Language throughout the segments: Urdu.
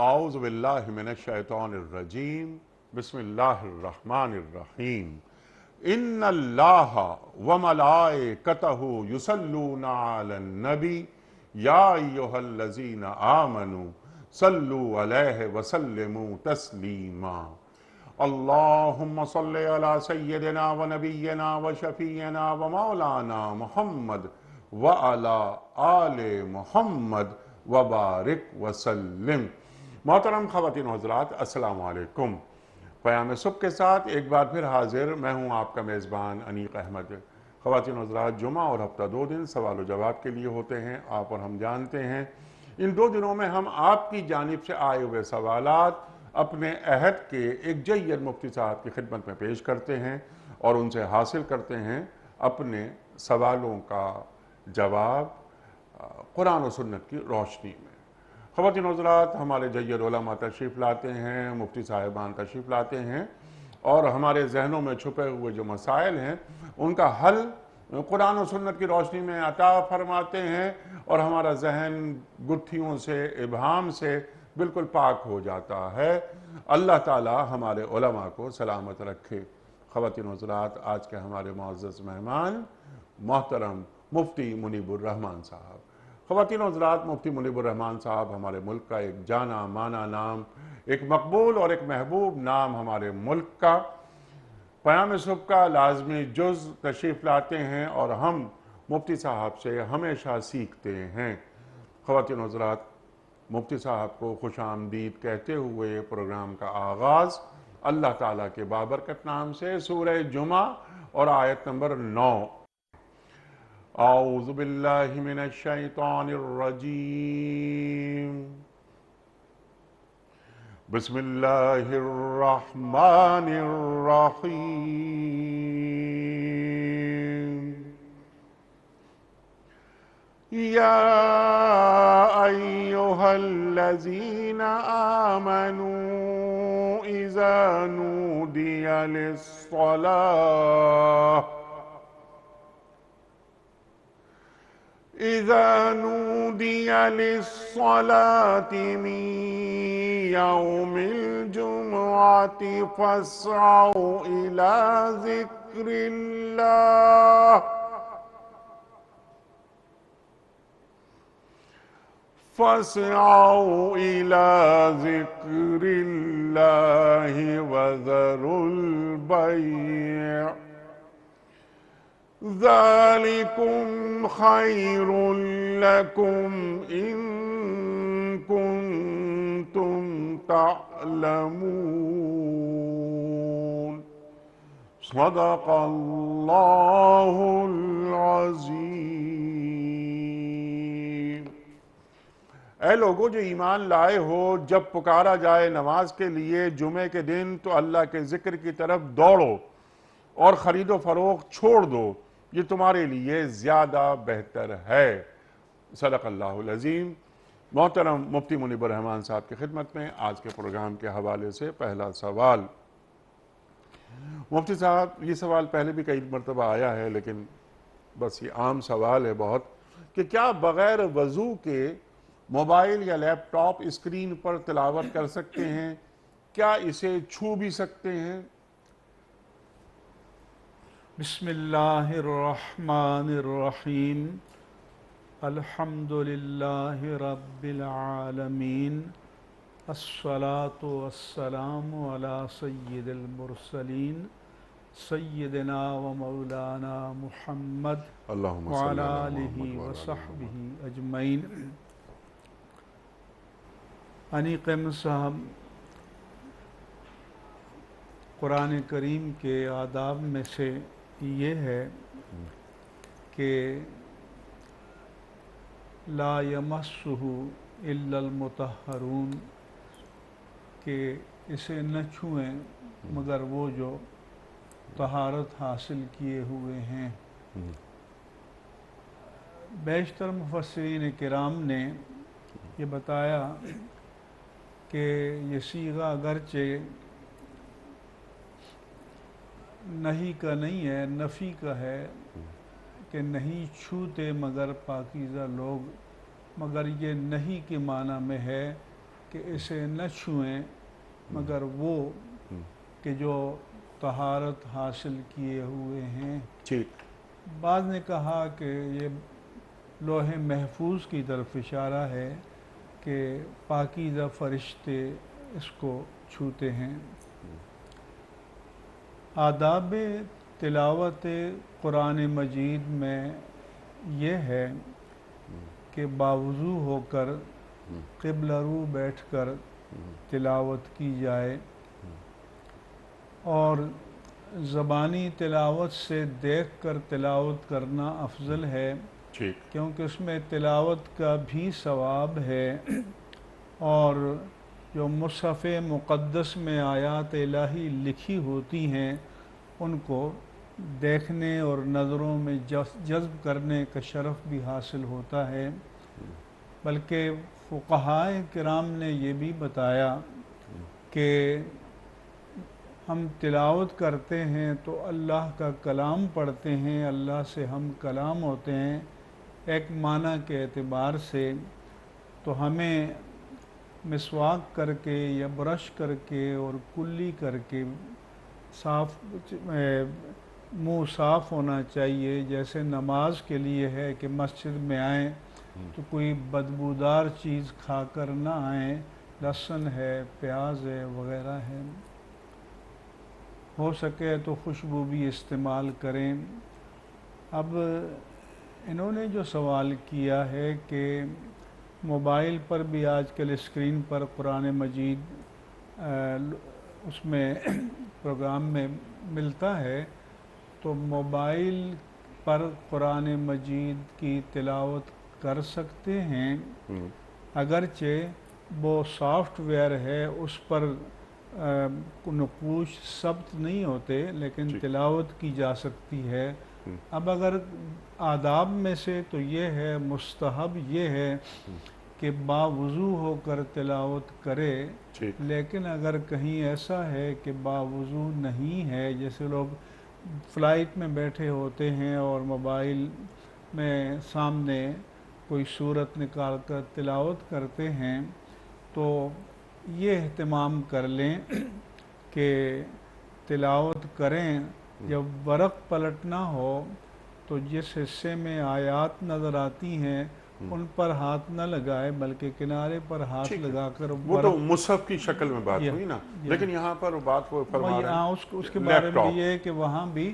اعوذ باللہ من الشیطان الرجیم بسم اللہ الرحمن الرحیم ان اللہ وملائکتہ یصلون علی النبی یا ایہا الذین آمنوا صلوا علیہ وسلموا تسلیما اللہم صلی علی سیدنا و نبینا و شفیعنا و مولانا محمد وعلی آل محمد وبارک وسلم۔ محترم خواتین و حضرات، السلام علیکم۔ پیام صبح کے ساتھ ایک بار پھر حاضر میں ہوں آپ کا میزبان انیق احمد۔ خواتین و حضرات، جمعہ اور ہفتہ 2 دن سوال و جواب کے لیے ہوتے ہیں، آپ اور ہم جانتے ہیں۔ ان 2 دنوں میں ہم آپ کی جانب سے آئے ہوئے سوالات اپنے عہد کے ایک جید مفتی صاحب کی خدمت میں پیش کرتے ہیں اور ان سے حاصل کرتے ہیں اپنے سوالوں کا جواب قرآن و سنت کی روشنی میں۔ خواتین و حضرات، ہمارے جید علماء تشریف لاتے ہیں، مفتی صاحبان تشریف لاتے ہیں اور ہمارے ذہنوں میں چھپے ہوئے جو مسائل ہیں ان کا حل قرآن و سنت کی روشنی میں عطا فرماتے ہیں اور ہمارا ذہن گتھیوں سے، ابہام سے بالکل پاک ہو جاتا ہے۔ اللہ تعالی ہمارے علماء کو سلامت رکھے۔ خواتین و حضرات، آج کے ہمارے معزز مہمان محترم مفتی منیب الرحمان صاحب۔ خواتین و حضرات، مفتی منیب الرحمان صاحب ہمارے ملک کا ایک جانا مانا نام، ایک مقبول اور ایک محبوب نام ہمارے ملک کا، پیام صبح کا لازمی جز تشریف لاتے ہیں اور ہم مفتی صاحب سے ہمیشہ سیکھتے ہیں۔ خواتین و حضرات، مفتی صاحب کو خوش آمدید کہتے ہوئے پروگرام کا آغاز اللہ تعالیٰ کے بابرکت نام سے سورہ جمعہ اور آیت نمبر 9۔ اعوذ باللہ من الشیطان الرجیم بسم اللہ الرحمن الرحیم یا ایہا الذین آمنوا اذا نودی للصلاة إذا نودي للصلاة من يوم الجمعة فاسعوا إلى ذكر الله وذروا البيع ذلكم خير لكم إن كنتم تعلمون صدق اللہ العظیم۔ اے لوگوں جو ایمان لائے ہو، جب پکارا جائے نماز کے لیے جمعے کے دن تو اللہ کے ذکر کی طرف دوڑو اور خرید و فروخت چھوڑ دو، یہ تمہارے لیے زیادہ بہتر ہے۔ صدق اللہ العظیم۔ محترم مفتی منیب الرحمان صاحب کی خدمت میں آج کے پروگرام کے حوالے سے پہلا سوال۔ مفتی صاحب، یہ سوال پہلے بھی کئی مرتبہ آیا ہے لیکن بس یہ عام سوال ہے بہت، کہ کیا بغیر وضو کے موبائل یا لیپ ٹاپ اسکرین پر تلاوت کر سکتے ہیں؟ کیا اسے چھو بھی سکتے ہیں؟ بسم اللہ الرحمن الرحیم الحمدللہ رب العالمین الصلاة والسلام علی سید المرسلین سیدنا و مولانا محمد وعلی آلہ وصحبہ اجمعین۔ انیق احمد صاحب، قرآن کریم کے آداب میں سے یہ ہے کہ لا یمسہ الا المطہرون، کہ اسے نہ چھوئیں مگر وہ جو طہارت حاصل کیے ہوئے ہیں۔ بیشتر مفسرین کرام نے یہ بتایا کہ یہ صیغہ اگرچہ نہی کا نہیں ہے، نفی کا ہے، کہ نہیں چھوتے مگر پاکیزہ لوگ، مگر یہ نہیں کے معنی میں ہے کہ اسے نہ چھوئیں مگر وہ کہ جو طہارت حاصل کیے ہوئے ہیں۔ ٹھیک، بعض نے کہا کہ یہ لوح محفوظ کی طرف اشارہ ہے کہ پاکیزہ فرشتے اس کو چھوتے ہیں۔ آداب تلاوت قرآن مجید میں یہ ہے کہ باوضو ہو کر قبلہ رو بیٹھ کر تلاوت کی جائے، اور زبانی تلاوت سے دیکھ کر تلاوت کرنا افضل ہے، ٹھیک، کیونکہ اس میں تلاوت کا بھی ثواب ہے، اور جو مصحف مقدس میں آیات الہی لکھی ہوتی ہیں ان کو دیکھنے اور نظروں میں جذب کرنے کا شرف بھی حاصل ہوتا ہے۔ بلکہ فقہائے کرام نے یہ بھی بتایا کہ ہم تلاوت کرتے ہیں تو اللہ کا کلام پڑھتے ہیں، اللہ سے ہم کلام ہوتے ہیں ایک معنی کے اعتبار سے، تو ہمیں مسواک کر کے یا برش کر کے اور کلی کر کے صاف منہ صاف ہونا چاہیے، جیسے نماز کے لیے ہے کہ مسجد میں آئیں تو کوئی بدبودار چیز کھا کر نہ آئیں، لہسن ہے، پیاز ہے وغیرہ ہے، ہو سکے تو خوشبو بھی استعمال کریں۔ اب انہوں نے جو سوال کیا ہے کہ موبائل پر بھی آج کل اسکرین پر قرآن مجید اس میں پروگرام میں ملتا ہے، تو موبائل پر قرآن مجید کی تلاوت کر سکتے ہیں، اگرچہ وہ سافٹ ویئر ہے اس پر نقوش ثبت نہیں ہوتے، لیکن تلاوت کی جا سکتی ہے۔ اب اگر آداب میں سے تو یہ ہے، مستحب یہ ہے کہ باوضو ہو کر تلاوت کرے، لیکن اگر کہیں ایسا ہے کہ باوضو نہیں ہے، جیسے لوگ فلائٹ میں بیٹھے ہوتے ہیں اور موبائل میں سامنے کوئی صورت نکال کر تلاوت کرتے ہیں، تو یہ اہتمام کر لیں کہ تلاوت کریں، جب ورق پلٹنا ہو تو جس حصے میں آیات نظر آتی ہیں ان پر ہاتھ نہ لگائے، بلکہ کنارے پر ہاتھ لگا کر وہ تو مصحف کی شکل میں بات ہوئی نا، لیکن یہاں پر بات وہ فرما رہے ہیں اس کے بارے میں یہ ہے کہ وہاں بھی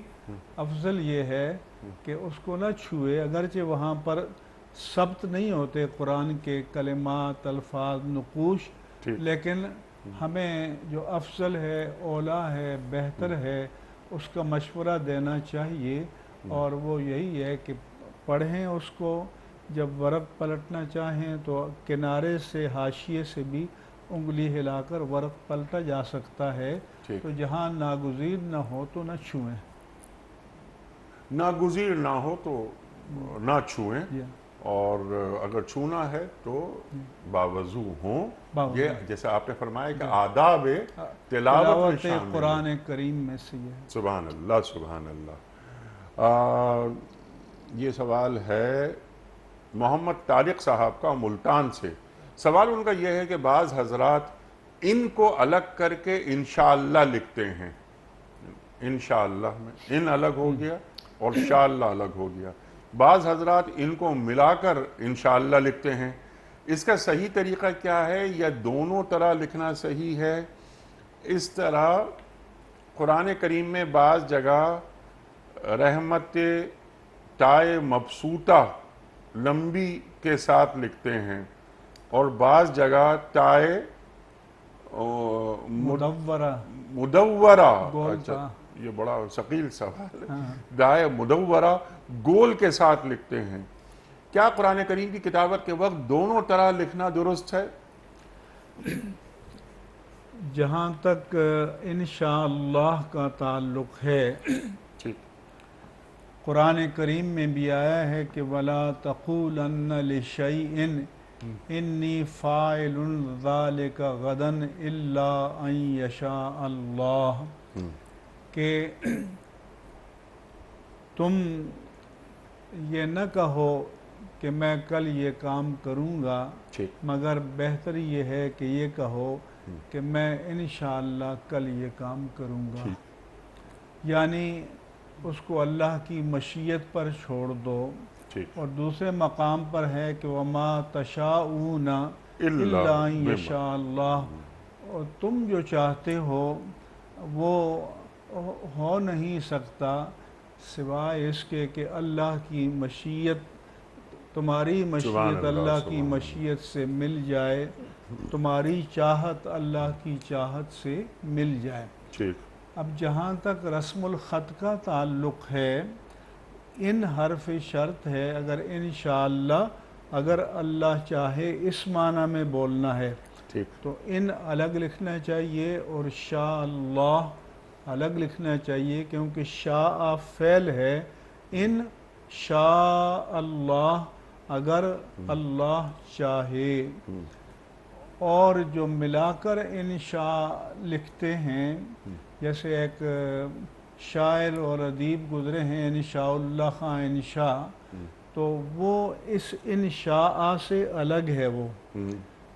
افضل یہ ہے کہ اس کو نہ چھوئے، اگرچہ وہاں پر ثبت نہیں ہوتے قرآن کے کلمات، الفاظ، نقوش، لیکن ہمیں جو افضل ہے، اولیٰ ہے، بہتر ہے، اس کا مشورہ دینا چاہیے، اور وہ یہی ہے کہ پڑھیں اس کو، جب ورق پلٹنا چاہیں تو کنارے سے، حاشیے سے بھی انگلی ہلا کر ورق پلٹا جا سکتا ہے، تو جہاں ناگزیر نہ ہو تو نہ چھوئیں، ناگزیر نہ ہو تو نہ چھوئیں، اور اگر چھونا ہے تو باوضو ہوں۔ یہ جیسے آپ نے فرمایا کہ آداب تلاوت میں شامل قرآن کریم میں سے یہ ہے۔ سبحان اللہ، سبحان اللہ۔ یہ سوال ہے محمد طارق صاحب کا ملتان سے۔ سوال ان کا یہ ہے کہ بعض حضرات ان کو الگ کر کے انشاءاللہ لکھتے ہیں، انشاءاللہ میں ان الگ ہو گیا اور شاءاللہ الگ ہو گیا، بعض حضرات ان کو ملا کر انشاءاللہ لکھتے ہیں، اس کا صحیح طریقہ کیا ہے، یا دونوں طرح لکھنا صحیح ہے؟ اس طرح قرآن کریم میں بعض جگہ رحمت تائے مبسوطہ لمبی کے ساتھ لکھتے ہیں، اور بعض جگہ تائے مدورہ، اچھا یہ بڑا ثقیل سوال ہے، دائے مدورہ گول کے ساتھ لکھتے ہیں، کیا قرآن کریم کی کتابت کے وقت دونوں طرح لکھنا درست ہے؟ جہاں تک انشاءاللہ کا تعلق ہے، قرآن کریم میں بھی آیا ہے کہ وَلَا تَقُولَنَّ لِشَيْءٍ إِنِّي فَاعِلٌ ذَلِكَ غَدًا إِلَّا أَن يَشَاءَ اللَّهُ، کہ تم یہ نہ کہو کہ میں کل یہ کام کروں گا، ٹھیک مگر بہتر یہ ہے کہ یہ کہو کہ میں انشاءاللہ کل یہ کام کروں گا، یعنی اس کو اللہ کی مشیت پر چھوڑ دو۔ ٹھیک اور دوسرے مقام پر ہے کہ وما تشاءون الا الا ان بما یشاء اللہ، اور تم جو چاہتے ہو وہ ہو نہیں سکتا سوائے اس کے کہ اللہ کی مشیت، تمہاری سبحان مشیت اللہ اللہ کی سبحان مشیت سے مل جائے، تمہاری چاہت اللہ کی چاہت سے مل جائے۔ ٹھیک اب جہاں تک رسم الخط کا تعلق ہے، ان حرف شرط ہے، اگر انشاءاللہ، اگر اللہ چاہے اس معنی میں بولنا ہے ٹھیک تو ان الگ لکھنا چاہیے اور شاء اللہ الگ لکھنا چاہیے، کیونکہ شاء فعل ہے، ان شاء اللہ اگر اللہ چاہے۔ اور جو ملا کر انشاء لکھتے ہیں، جیسے ایک شاعر اور ادیب گزرے ہیں انشاء اللہ خان انشاء، تو وہ اس انشاء سے الگ ہے وہ،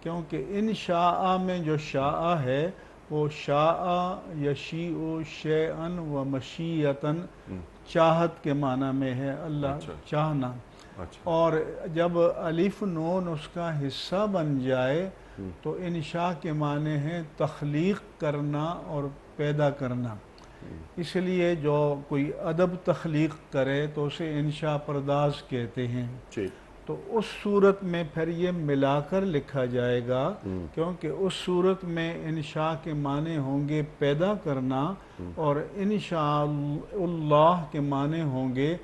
کیونکہ انشاء میں جو شاء ہے وہ شاء یشیء شیئا و مشیئتاً، چاہت کے معنی میں ہے، اللہ اچھا چاہنا۔ اچھا اور جب الف نون اس کا حصہ بن جائے تو انشاء کے معنی ہے تخلیق کرنا اور پیدا کرنا۔ اس لیے جو کوئی ادب تخلیق کرے تو اسے انشاء پرداز کہتے ہیں۔ ٹھیک تو اس صورت میں پھر یہ ملا کر لکھا جائے گا، کیونکہ اس صورت میں انشاء کے معنی ہوں گے پیدا کرنا، اور انشاء اللہ کے معنی ہوں گے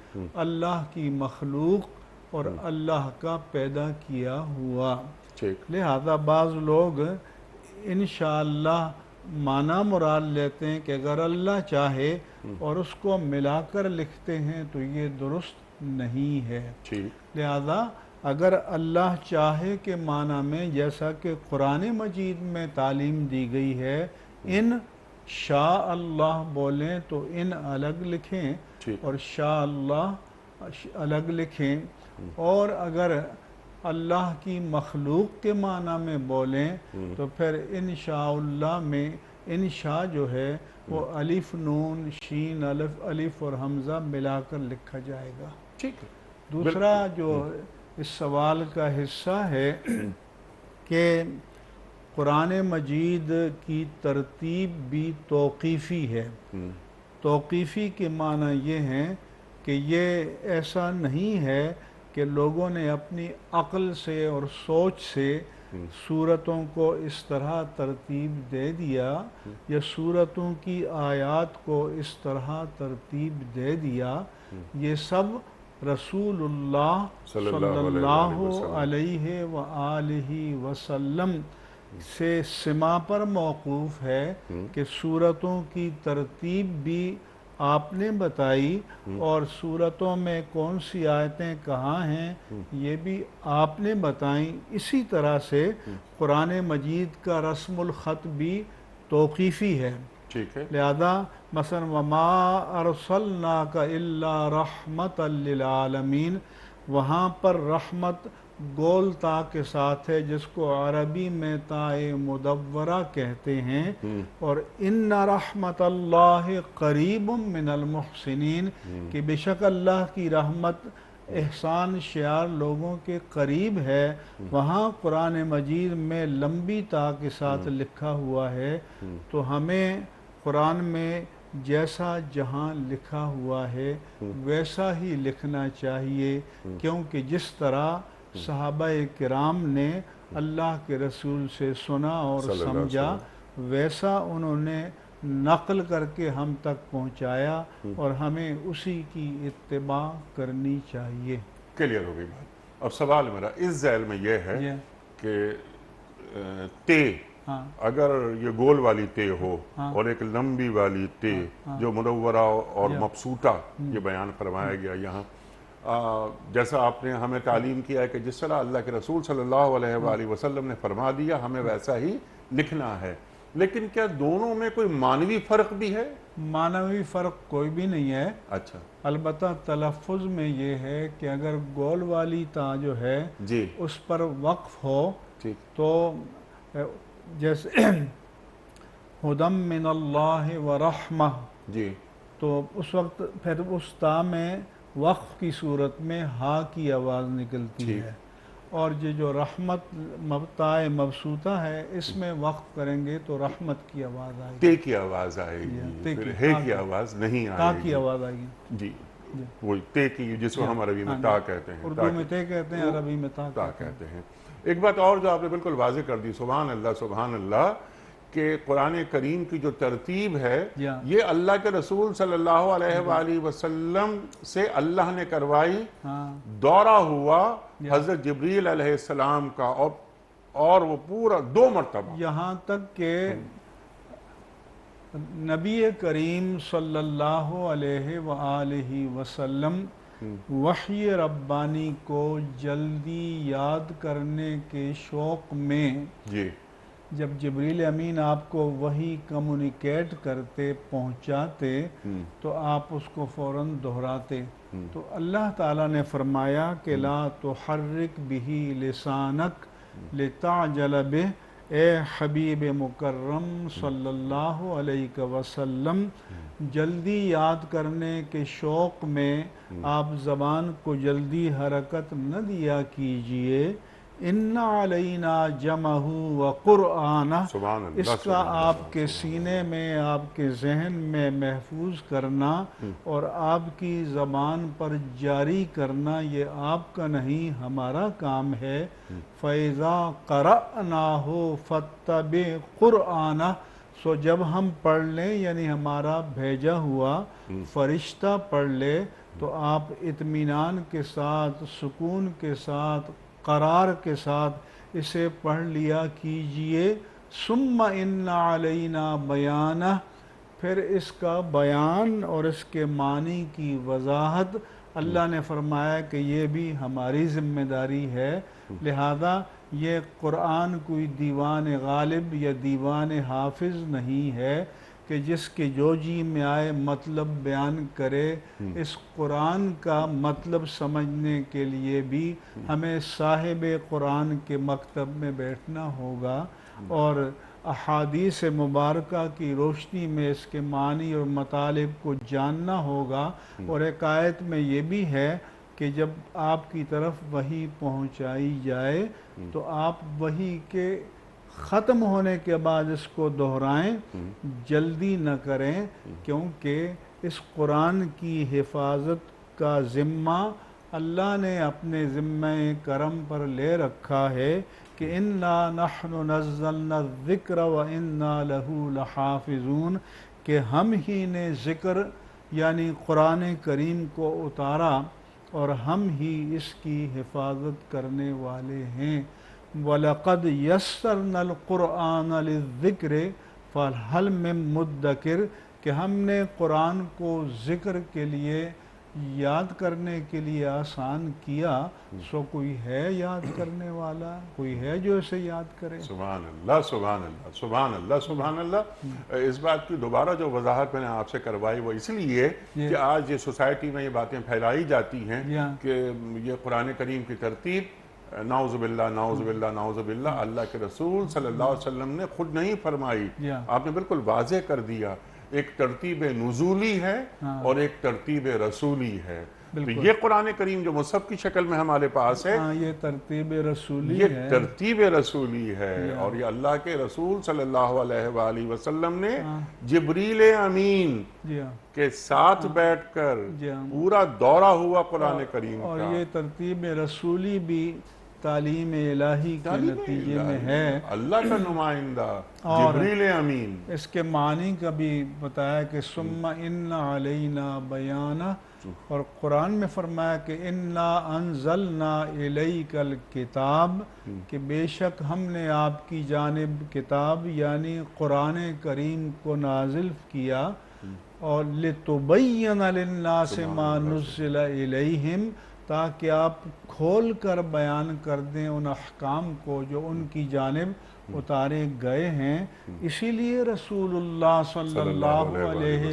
اللہ کی مخلوق اور اللہ کا پیدا کیا ہوا۔ ٹھیک لہذا بعض لوگ انشاءاللہ معنی مراد لیتے ہیں کہ اگر اللہ چاہے، اور اس کو ملا کر لکھتے ہیں تو یہ درست نہیں ہے۔ ٹھیک لہذا اگر اللہ چاہے کے معنی میں، جیسا کہ قرآن مجید میں تعلیم دی گئی ہے، ان شاء اللہ بولیں تو ان الگ لکھیں ٹھیک اور شاء اللہ الگ لکھیں، اور اگر اللہ کی مخلوق کے معنی میں بولیں تو پھر انشاء اللہ میں انشاء جو ہے وہ الف نون شین الف اور حمزہ ملا کر لکھا جائے گا۔ ٹھیک دوسرا جو اس سوال کا حصہ ہے کہ قرآن مجید کی ترتیب بھی توقیفی ہے۔ توقیفی کے معنی یہ ہیں کہ یہ ایسا نہیں ہے کہ لوگوں نے اپنی عقل سے اور سوچ سے سورتوں کو اس طرح ترتیب دے دیا، یا سورتوں کی آیات کو اس طرح ترتیب دے دیا۔ یہ سب رسول اللہ صلی اللہ علیہ وآلہ وسلم سے سما پر موقوف ہے کہ سورتوں کی ترتیب بھی آپ نے بتائی، اور سورتوں میں کون سی آیتیں کہاں ہیں یہ بھی آپ نے بتائیں۔ اسی طرح سے قرآن مجید کا رسم الخط بھی توقیفی ہے۔ ٹھیک ہے لہذا مثلا وما ارسلناک الا رحمتا للعالمین، وہاں پر رحمت گول تا کے ساتھ ہے، جس کو عربی میں تائے مدورہ کہتے ہیں، اور ان رحمت اللہ قریب من المحسنین، کہ بے شک اللہ کی رحمت احسان شیار لوگوں کے قریب ہے۔ وہاں قرآن مجید میں لمبی تا کے ساتھ لکھا ہوا ہے، تو ہمیں قرآن میں جیسا جہاں لکھا ہوا ہے ویسا ہی لکھنا چاہیے، کیونکہ جس طرح صحابہ کرام نے اللہ کے رسول سے سنا اور صلی اللہ علیہ سمجھا، ویسا انہوں نے نقل کر کے ہم تک پہنچایا، اور ہمیں اسی کی اتباع کرنی چاہیے۔ کلیئر ہو گئی بات۔ اب سوال میرا اس ذیل میں یہ ہے یہ کہ تے ہاں اگر یہ گول والی تے ہو اور ایک لمبی والی تے جو مدورہ اور مبسوطہ یہ بیان فرمایا گیا یہاں، جیسا آپ نے ہمیں تعلیم کیا ہے کہ جس طرح اللہ کے رسول صلی اللہ علیہ وآلہ وسلم نے فرما دیا ہمیں ویسا ہی لکھنا ہے، لیکن کیا دونوں میں کوئی معنوی فرق بھی ہے؟ معنوی فرق کوئی بھی نہیں ہے، اچھا البتہ تلفظ میں یہ ہے کہ اگر گول والی تا جو ہے جی اس پر وقف ہو ٹھیک تو جیسے ہدم من اللہ ورحمہ، جی تو اس وقت پھر اس تا میں وقف کی صورت میں ہا کی آواز نکلتی ٹھیک ہے، اور یہ جو رحمت تائے مبسوطہ ہے اس میں وقف کریں گے تو رحمت کی آواز آئے تے گی، کی آواز آئے گی، تے پھر کی، ہے تا کی آواز نہیں تا آئے کی گی آواز آئے گی جی جی وہی تے کی جس کو ہم عربی میں ہاں تا جی، کہتے ہیں، اردو میں تے کہتے ہیں، عربی میں تا تا کہتے ہیں۔ کہتے ہیں۔ ایک بات اور جو آپ نے بالکل واضح کر دی، سبحان اللہ کہ قرآن کریم کی جو ترتیب ہے یا یہ اللہ کے رسول صلی اللہ علیہ وآلہ وسلم سے اللہ نے کروائی، ہاں دورہ ہوا یا حضرت جبریل علیہ السلام کا، اور وہ پورا 2 مرتبہ یہاں تک کہ نبی کریم صلی اللہ علیہ وآلہ وسلم وحی ربانی کو جلدی یاد کرنے کے شوق میں جی جب جبریل امین آپ کو وحی کمیونیکیٹ کرتے پہنچاتے تو آپ اس کو فوراً دہراتے، تو اللہ تعالیٰ نے فرمایا کہ لا تحرک بہ لسانک لتعجل بہ، اے حبیب مکرم صلی اللہ علیہ وسلم جلدی یاد کرنے کے شوق میں آپ زبان کو جلدی حرکت نہ دیا کیجئے، ان علینا جمعہ وقرآنہ، سبحان اس اللہ کا سبحان آپ اللہ کے سبحان سینے میں، آپ کے ذہن میں محفوظ کرنا اور آپ کی زبان پر جاری کرنا یہ آپ کا نہیں ہمارا کام ہے۔ فَإِذَا قَرَأْنَاهُ فَاتَّبِعْ قُرْآنَهُ، سو جب ہم پڑھ لیں یعنی ہمارا بھیجا ہوا فرشتہ پڑھ لے تو آپ اطمینان کے ساتھ، سکون کے ساتھ، قرار کے ساتھ اسے پڑھ لیا کیجئے۔ ثم ان علینا بیانہ، پھر اس کا بیان اور اس کے معنی کی وضاحت اللہ نے فرمایا کہ یہ بھی ہماری ذمہ داری ہے، لہذا یہ قرآن کوئی دیوان غالب یا دیوان حافظ نہیں ہے کہ جس کے جو جی میں آئے مطلب بیان کرے۔ اس قرآن کا مطلب سمجھنے کے لیے بھی ہمیں صاحب قرآن کے مکتب میں بیٹھنا ہوگا اور احادیث مبارکہ کی روشنی میں اس کے معنی اور مطالب کو جاننا ہوگا، اور ایک آیت میں یہ بھی ہے کہ جب آپ کی طرف وحی پہنچائی جائے تو آپ وحی کے ختم ہونے کے بعد اس کو دہرائیں، جلدی نہ کریں، کیونکہ اس قرآن کی حفاظت کا ذمہ اللہ نے اپنے ذمہ کرم پر لے رکھا ہے کہ اِنَّا نَحْنُ نَزَّلْنَا الذِّكْرَ وَإِنَّا لَهُ لَحَافِظُونَ، کہ ہم ہی نے ذکر یعنی قرآن کریم کو اتارا اور ہم ہی اس کی حفاظت کرنے والے ہیں۔ وَلَقَدْ يَسَّرْنَا الْقُرْآنَ لِلذِّكْرِ فَهَلْ مِن مُدَّكِرٍ، کہ ہم نے قرآن کو ذکر کے لیے، یاد کرنے کے لیے آسان کیا، سو کوئی ہے یاد کرنے والا، کوئی ہے جو اسے یاد کرے۔ سبحان اللہ سبحان اللہ سبحان اللہ سبحان اللہ۔ اس بات کی دوبارہ جو وضاحت میں نے آپ سے کروائی وہ اس لیے کہ آج یہ سوسائٹی میں یہ باتیں پھیلائی جاتی ہیں کہ یہ قرآن کریم کی ترتیب نعوذ باللہ نعوذ باللہ نعوذ باللہ اللہ کے رسول صلی اللہ علیہ وسلم نے خود نہیں فرمائی، آپ نے بالکل واضح کر دیا۔ ایک ترتیب نزولی ہے اور ایک ترتیب رسولی ہے، تو یہ قرآن کریم جو مصحف کی شکل میں ہمارے پاس ہے یہ ترتیب رسولی یہ ہے، ترتیب رسولی ہے، اور یہ اللہ کے رسول صلی اللہ علیہ وآلہ وسلم نے جبریل امین کے ساتھ بیٹھ کر پورا دورہ ہوا قرآن کریم اور کا۔ یہ ترتیب رسولی بھی تعلیم الہی کے نتیجے میں ہے، اللہ کا نمائندہ اور جبریل امین۔ اس کے معنی کا بھی بتایا کہ ثم ان علینا بیانہ، اور قرآن میں فرمایا کہ انا انزلنا الیک الکتاب، کہ بے شک ہم نے آپ کی جانب کتاب یعنی قرآن کریم کو نازل کیا، اور لتبین للناس ما نزل الیہم، تاکہ آپ کھول کر بیان کر دیں ان احکام کو جو ان کی جانب اتارے گئے ہیں۔ اسی لیے رسول اللہ صلی اللہ علیہ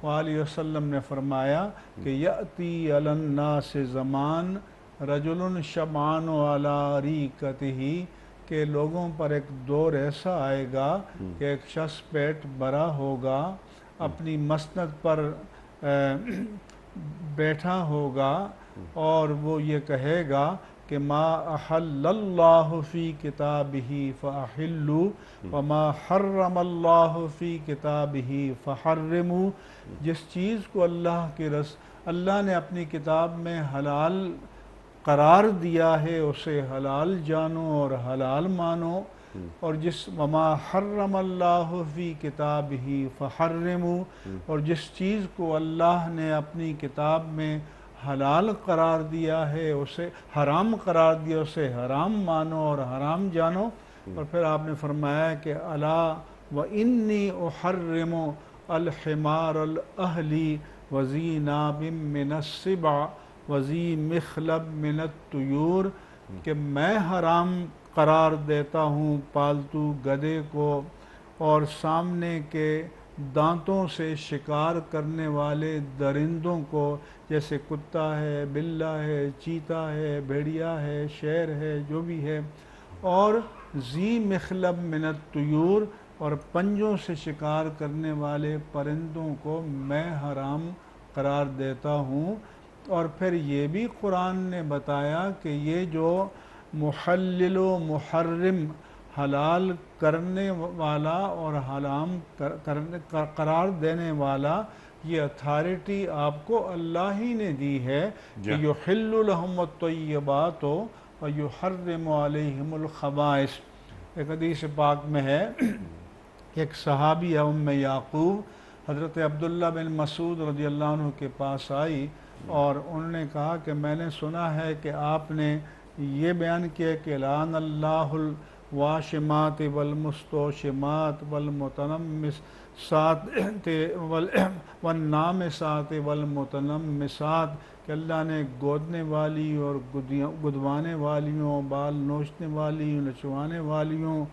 وآلہ وسلم نے فرمایا کہ یأتی علی الناس زمان رجل شبعان علی ریقتہ، کہ لوگوں پر ایک دور ایسا آئے گا کہ ایک شخص پیٹ بھرا ہوگا، اپنی مسند پر بیٹھا ہوگا، اور وہ یہ کہے گا کہ ما احل اللہ فی کتابہ فاحلوا وما حرم اللہ فی کتابہ فحرموا، جس چیز کو اللہ نے اپنی کتاب میں حلال قرار دیا ہے اسے حلال جانو اور حلال مانو، اور وما حرم اللہ فی کتابہ فحرموا، اور جس چیز کو اللہ نے اپنی کتاب میں حلال قرار دیا ہے اسے حرام قرار دیا اسے حرام مانو اور حرام جانو۔ اور پھر آپ نے فرمایا کہ الا وانی احرم الحمار الاہلی وذی ناب من السبع وذی مخلب من الطیور، کہ میں حرام قرار دیتا ہوں پالتو گدھے کو اور سامنے کے دانتوں سے شکار کرنے والے درندوں کو، جیسے کتا ہے، بلّا ہے، چیتا ہے، بھیڑیا ہے، شیر ہے، جو بھی ہے، اور ذی مخلب من الطیور، اور پنجوں سے شکار کرنے والے پرندوں کو میں حرام قرار دیتا ہوں۔ اور پھر یہ بھی قرآن نے بتایا کہ یہ جو محلل و محرم، حلال کرنے والا اور حرام قرار دینے والا، یہ اتھارٹی آپ کو اللہ ہی نے دی ہے کہ یحل لہم الطیبات ویحرم علیہم الخبائث۔ ایک حدیث پاک میں ہے کہ ایک صحابی ام یعقوب حضرت عبداللہ بن مسعود رضی اللہ عنہ کے پاس آئی، اور انہوں نے کہا کہ میں نے سنا ہے کہ آپ نے یہ بیان کیا کہ لعن اللہ الواشمات والمستوشمات والمتنمسات والنامسات والمتنمسات، کہ اللہ نے گودنے والی اور گدوانے والیوں، بال نوچنے والی، نچوانے والیوں،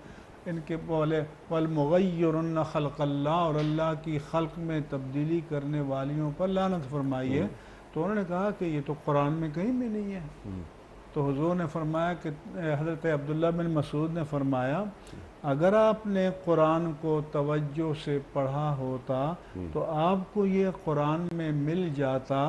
ان کے بولے والمغیرن خلق اللہ، اور اللہ کی خلق میں تبدیلی کرنے والیوں پر لعنت فرمائی ہے۔ تو انہوں نے کہا کہ یہ تو قرآن میں کہیں بھی نہیں ہے۔ تو حضور نے فرمایا کہ حضرت عبداللہ بن مسعود نے فرمایا اگر آپ نے قرآن کو توجہ سے پڑھا ہوتا تو آپ کو یہ قرآن میں مل جاتا۔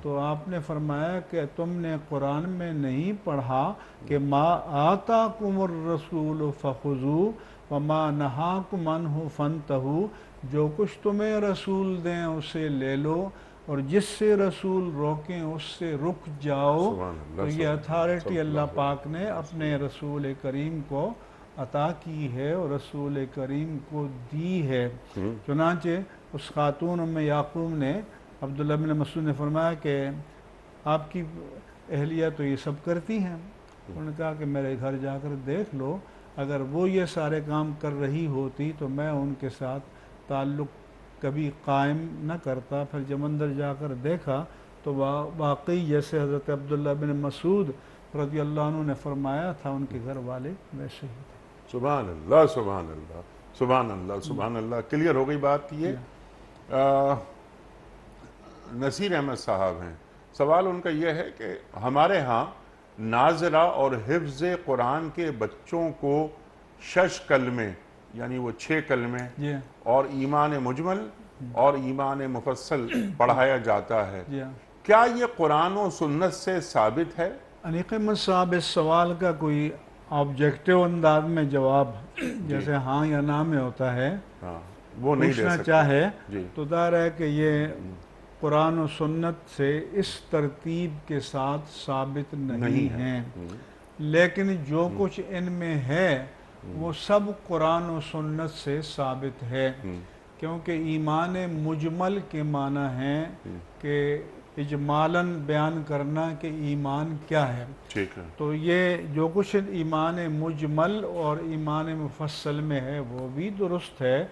تو آپ نے فرمایا کہ تم نے قرآن میں نہیں پڑھا کہ ما آتاکم الرسول فخذوہ وما نہاکم عنہ فانتہوا، جو کچھ تمہیں رسول دیں اسے لے لو اور جس سے رسول روکیں اس سے رک جاؤ۔ تو یہ اتھارٹی اللہ پاک نے اپنے رسول کریم کو عطا کی ہے اور رسول کریم کو دی ہے۔ چنانچہ اس خاتون ام یعقوب نے عبداللہ بن مسعود نے فرمایا کہ آپ کی اہلیہ تو یہ سب کرتی ہیں۔ انہوں نے کہا کہ میرے گھر جا کر دیکھ لو، اگر وہ یہ سارے کام کر رہی ہوتی تو میں ان کے ساتھ تعلق کبھی قائم نہ کرتا۔ پھر جب اندر جا کر دیکھا تو واقعی جیسے حضرت عبداللہ بن مسعود رضی اللہ عنہ نے فرمایا تھا ان کے گھر والے ویسے ہی تھے۔ سبحان اللہ سبحان اللہ سبحان اللہ سبحان اللہ۔ کلیئر ہو گئی بات کی ہے۔ نصیر احمد صاحب ہیں، سوال ان کا یہ ہے کہ ہمارے ہاں ناظرہ اور حفظ قرآن کے بچوں کو 6 کلمے یعنی وہ 6 کلمے اور ایمان مجمل اور ایمان مفصل پڑھایا جاتا ہے، کیا یہ قرآن و سنت سے ثابت ہے؟ انیق احمد صاحب اس سوال کا کوئی آبجیکٹیو انداز میں جواب جیسے ہاں یا نہ میں ہوتا ہے وہ نہیں پوچھنا چاہے تو ظاہر ہے کہ یہ قرآن و سنت سے اس ترتیب کے ساتھ ثابت نہیں ہیں، لیکن جو کچھ ان میں ہے وہ سب قرآن و سنت سے ثابت ہے، کیونکہ ایمان مجمل کے معنی ہیں کہ اجمالاً بیان کرنا کہ ایمان کیا ہے۔ تو یہ جو کچھ ایمان مجمل اور ایمان مفصل میں ہے وہ بھی درست ہے،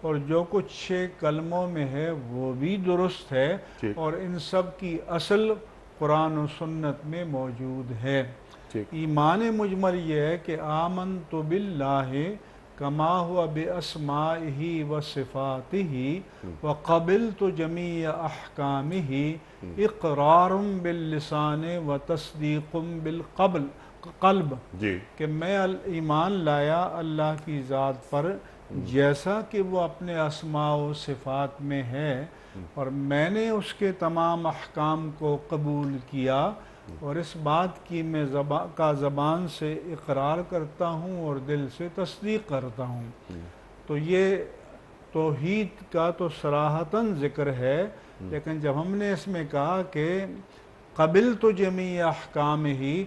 اور جو کچھ 6 کلموں میں ہے وہ بھی درست ہے، اور ان سب کی اصل قرآن و سنت میں موجود ہے۔ ایمان مجمل یہ ہے کہ آمنت باللہ کما ہوا باسمائہ وصفاتہ وقبلت جمیع احکامہ اقرار باللسان وتصدیق بالقلب، جی کہ میں ایمان لایا اللہ کی ذات پر جیسا کہ وہ اپنے اسماء و صفات میں ہے، اور میں نے اس کے تمام احکام کو قبول کیا، اور اس بات کی میں زبان سے اقرار کرتا ہوں اور دل سے تصدیق کرتا ہوں۔ تو یہ توحید کا تو صراحتاً ذکر ہے، لیکن جب ہم نے اس میں کہا کہ قبلت جمیع احکام ہی،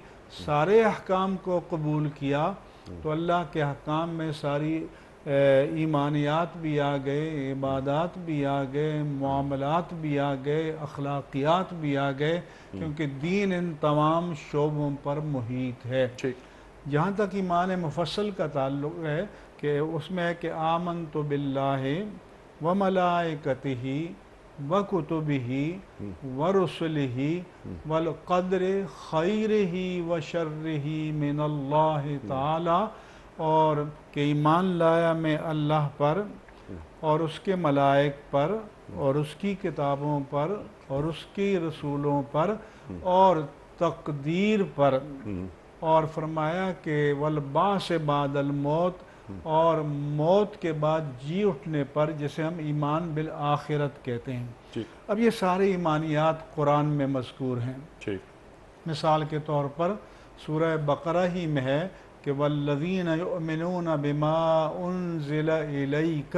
سارے احکام کو قبول کیا، تو اللہ کے احکام میں ساری ایمانیات بھی آ گئے، عبادات بھی آ گئے، معاملات بھی آ گئے، اخلاقیات بھی آ گئے، کیونکہ دین ان تمام شعبوں پر محیط ہے۔ ٹھیک، جہاں تک ایمان مفصل کا تعلق ہے کہ اس میں ہے کہ آمنت باللہ وملائکتہ وکتبہ ورسلہ والقدر خیرہ وشرہ من اللہ تعالی، اور کہ ایمان لایا میں اللہ پر اور اس کے ملائک پر اور اس کی کتابوں پر اور اس کی رسولوں پر اور تقدیر پر، اور فرمایا کہ والبعث بعد الموت، اور موت کے بعد جی اٹھنے پر، جسے ہم ایمان بالآخرت کہتے ہیں۔ ٹھیک، اب یہ سارے ایمانیات قرآن میں مذکور ہیں۔ ٹھیک، مثال کے طور پر سورہ بقرہ ہی میں ہے کہ والذین یؤمنون بما انزل الیک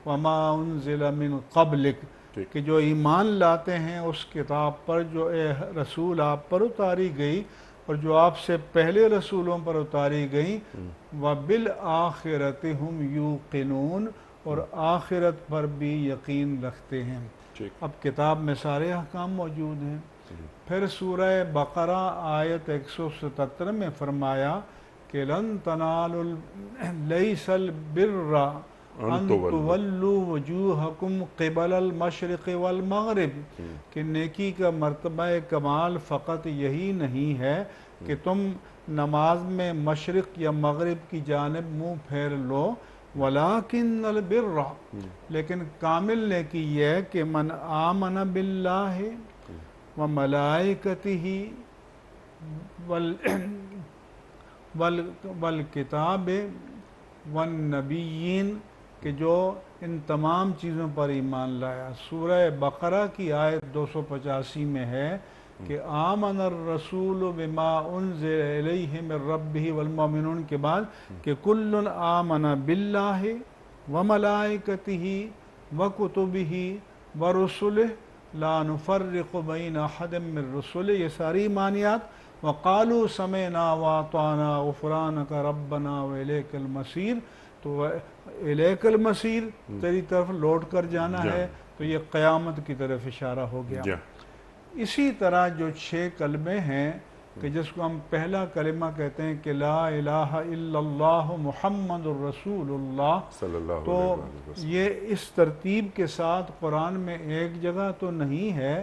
وما انزل من قبلک، کہ جو ایمان لاتے ہیں اس کتاب پر جو اے رسول آپ پر اتاری گئی اور جو آپ سے پہلے رسولوں پر اتاری گئیں، وبالآخرۃ ہم یوقنون، اور آخرت پر بھی یقین رکھتے ہیں۔ اب کتاب میں سارے احکام موجود ہیں۔ پھر سورہ بقرہ آیت 177 میں فرمایا کہ لن تنالوا لیس البر ان تولوا وجوہکم قبل المشرق والمغرب، کہ نیکی کا مرتبہ کمال فقط یہی نہیں ہے کہ تم نماز میں مشرق یا مغرب کی جانب منہ پھیر لو، ولیکن البر، لیکن کامل نیکی یہ ہے کہ من آمن باللہ وملائکتہ والکتاب والنبیین، کہ جو ان تمام چیزوں پر ایمان لایا۔ سورہ بقرہ کی آیت 285 میں ہے کہ آمن الرسول بما انزل الیہ من ربہ والمؤمنون کے بعد کہ کل آمن باللہ وملائکتہ وکتبہ ورسلہ لا نفرق بین احد من رسلہ، یہ ساری ایمانیات۔ وقالوا سمعنا واطعنا غفرانک ربنا والیک المصیر، تو الیک المصیر، تیری طرف لوٹ کر جانا ہے، تو یہ قیامت کی طرف اشارہ ہو گیا۔ اسی طرح جو 6 کلمے ہیں کہ جس کو ہم پہلا کلمہ کہتے ہیں کہ لا الہ الا اللہ محمد الرسول اللہ، تو یہ اس ترتیب کے ساتھ قرآن میں ایک جگہ تو نہیں ہے،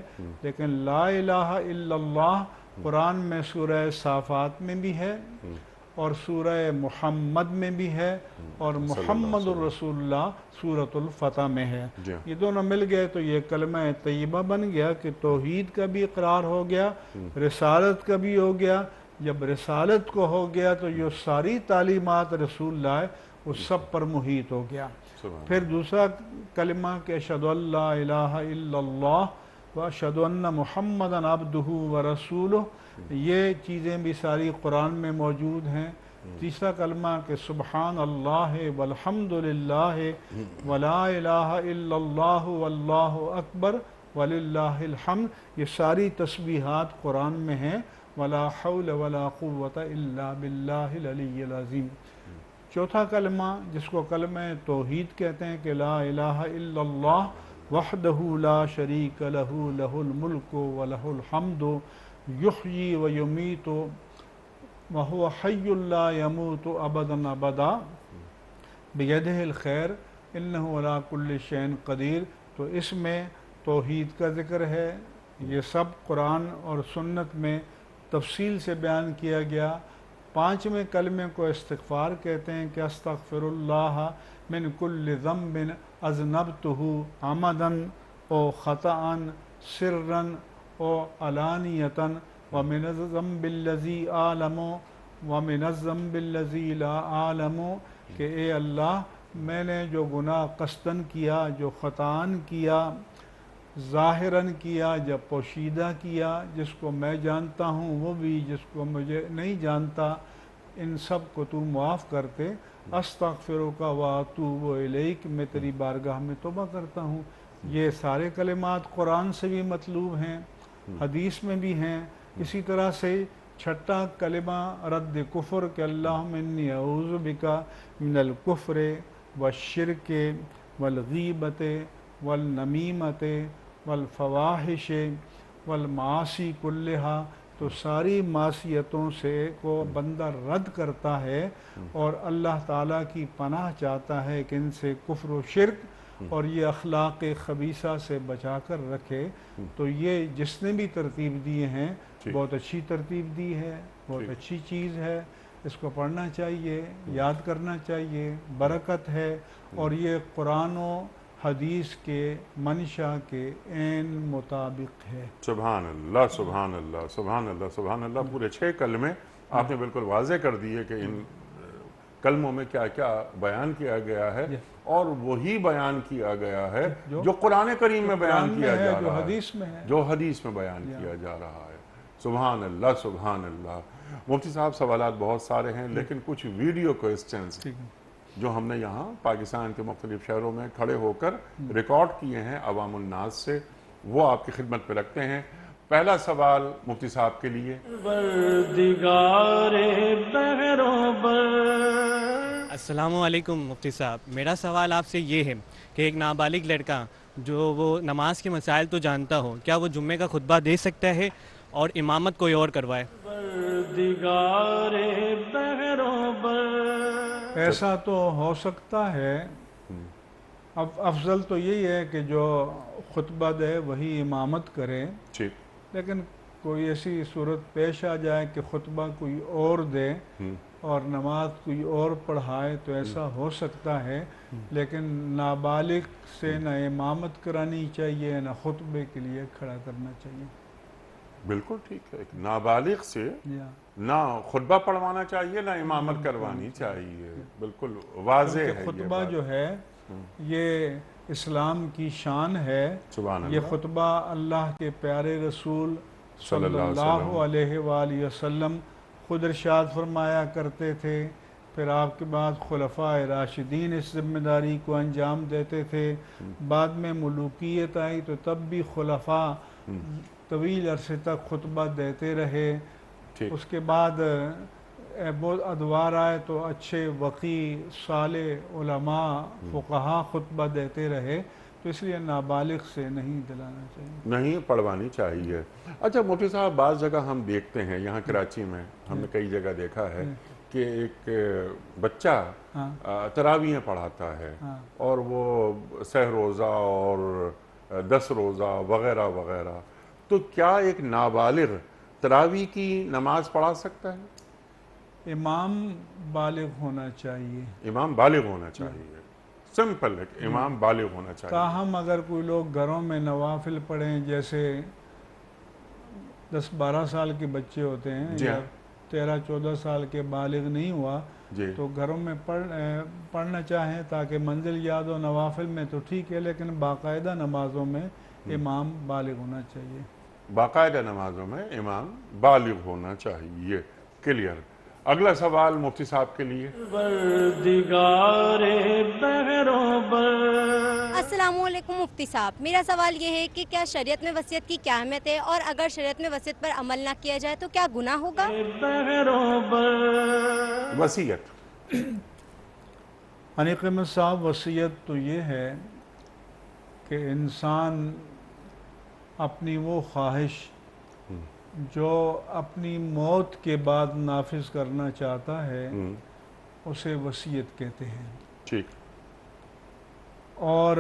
لیکن لا الہ الا اللہ قرآن میں سورہ صافات میں بھی ہے اور سورہ محمد میں بھی ہے، اور محمد الرسول اللہ سورۃ الفتح میں ہے۔ یہ دونوں مل گئے تو یہ کلمہ طیبہ بن گیا کہ توحید کا بھی اقرار ہو گیا، رسالت کا بھی ہو گیا۔ جب رسالت کو ہو گیا تو یہ ساری تعلیمات رسول اللہ اس سب پر محیط ہو گیا۔ پھر دوسرا کلمہ کہ اشہد ان لا الہ الا اللہ واشہد ان محمدًا عبدہ ورسولہ، یہ چیزیں بھی ساری قرآن میں موجود ہیں۔ تیسرا کلمہ کہ سبحان اللہ والحمد للہ ولا الہ الا اللہ واللہ اکبر وللہ الحمد، یہ ساری تسبیحات قرآن میں ہیں۔ ولا حول ولا قوة الا باللہ العلی العظیم۔ چوتھا کلمہ جس کو کلمہ توحید کہتے ہیں کہ لا الہ الا اللہ وحدہ لا شریک لہ لہ الملک ولہ الحمد یحیی ویمیت وہو حی لا یموت ابدا ابدا بیدہ الخیر انہ علی کل شیء قدیر۔ تو اس میں توحید کا ذکر ہے، یہ سب قرآن اور سنت میں تفصیل سے بیان کیا گیا۔ پانچویں کلمے کو استغفار کہتے ہیں کہ استغفر اللہ من کل ذنب اذنبتہ عمدا او خطأ سرا او علانیتا ومن الذنب الذی اعلم ومن الذنب الذی لا اعلم، کہ اے اللہ میں نے جو گناہ قصداً کیا، جو خطاً کیا، ظاہراً کیا، جب پوشیدہ کیا، جس کو میں جانتا ہوں وہ بھی، جس کو مجھے نہیں جانتا، ان سب کو تو معاف کرتے۔ استغفرک واتوب الیک، میں تیری بارگاہ میں توبہ کرتا ہوں۔ یہ سارے کلمات قرآن سے بھی مطلوب ہیں، حدیث میں بھی ہیں۔ اسی طرح سے چھٹا کلمہ رد کفر، کہ اللہم انی اعوذ بک من الکفر والشرک والغیبت والنمیمت والفواحش والمعاصی کلہا، تو ساری معصیتوں سے کو بندہ رد کرتا ہے اور اللہ تعالیٰ کی پناہ چاہتا ہے کہ ان سے کفر و شرک اور یہ اخلاق خبیثہ سے بچا کر رکھے۔ تو یہ جس نے بھی ترتیب دیے ہیں بہت اچھی ترتیب دی ہے، بہت اچھی چیز ہے، اس کو پڑھنا چاہیے، یاد کرنا چاہیے، برکت ہے، اور یہ قرآن و حدیث کے منشا کے عین مطابق ہے۔ سبحان اللہ سبحان اللہ سبحان اللہ سبحان اللہ۔ پورے 6 کلمے آپ نے بالکل واضح کر دیے کہ ان کلموں میں کیا کیا بیان کیا گیا ہے، اور وہی بیان کیا گیا ہے جو قرآن کریم میں بیان کیا جا رہا ہے، جو حدیث میں ہے، جو حدیث میں بیان کیا جا رہا ہے۔ سبحان اللہ سبحان اللہ۔ مفتی صاحب سوالات بہت سارے ہیں، لیکن کچھ ویڈیو کوئسچنز جو ہم نے یہاں پاکستان کے مختلف شہروں میں کھڑے ہو کر ریکارڈ کیے ہیں عوام الناس سے، وہ آپ کی خدمت پہ رکھتے ہیں۔ پہلا سوال مفتی صاحب کے لیے۔ السلام علیکم مفتی صاحب، میرا سوال آپ سے یہ ہے کہ ایک نابالغ لڑکا جو وہ نماز کے مسائل تو جانتا ہو، کیا وہ جمعے کا خطبہ دے سکتا ہے اور امامت کوئی اور کروائے؟ ایسا تو ہو سکتا ہے، اب افضل تو یہی ہے کہ جو خطبہ دے وہی امامت کرے، لیکن کوئی ایسی صورت پیش آ جائے کہ خطبہ کوئی اور دے اور نماز کوئی اور پڑھائے تو ایسا ہو سکتا ہے، لیکن نابالغ سے نہ امامت کرانی چاہیے نہ خطبے کے لیے کھڑا کرنا چاہیے۔ بالکل ٹھیک ہے، نابالغ سے نہ خطبہ پڑھوانا چاہیے نہ امامت کروانی چاہیے، بالکل واضح ہے۔ خطبہ جو ہے یہ اسلام کی شان ہے، یہ خطبہ اللہ کے پیارے رسول صلی اللہ علیہ وآلہ وسلم خود ارشاد فرمایا کرتے تھے، پھر آپ کے بعد خلفائے راشدین اس ذمہ داری کو انجام دیتے تھے، بعد میں ملوکیت آئی تو تب بھی خلفاء طویل عرصے تک خطبہ دیتے رہے، اس کے بعد بہت ادوار آئے تو اچھے وقی صالح علماء فقہا خطبہ دیتے رہے، تو اس لیے نابالغ سے نہیں دلانا چاہیے، نہیں پڑھوانی چاہیے۔ اچھا مفتی صاحب، بعض جگہ ہم دیکھتے ہیں، یہاں کراچی میں ہم نے کئی جگہ دیکھا ہے کہ ایک بچہ تراویحیں پڑھاتا ہے اور وہ 6 روزہ اور 10 روزہ وغیرہ وغیرہ، تو کیا ایک نابالغ تراویح کی نماز پڑھا سکتا ہے؟ امام بالغ ہونا چاہیے، امام بالغ ہونا چاہیے، سمپل ہے کہ امام بالغ ہونا چاہیے۔ تاہم اگر کوئی لوگ گھروں میں نوافل پڑھیں، جیسے 10-12 سال کے بچے ہوتے ہیں یا 13-14 سال کے بالغ نہیں ہوا، تو گھروں میں پڑھنا چاہیں تاکہ منزل یاد ہو نوافل میں تو ٹھیک ہے، لیکن باقاعدہ نمازوں میں امام بالغ ہونا چاہیے، باقاعدہ نمازوں میں امام بالغ ہونا چاہیے۔ کلیئر۔ اگلا سوال مفتی صاحب کے لیے۔ السلام علیکم مفتی صاحب، میرا سوال یہ ہے کہ کیا شریعت میں وصیت کی کیا اہمیت ہے، اور اگر شریعت میں وصیت پر عمل نہ کیا جائے تو کیا گناہ ہوگا؟ وصیت حنیقمت صاحب، وصیت تو یہ ہے کہ انسان اپنی وہ خواہش جو اپنی موت کے بعد نافذ کرنا چاہتا ہے اسے وصیت کہتے ہیں، ٹھیک، اور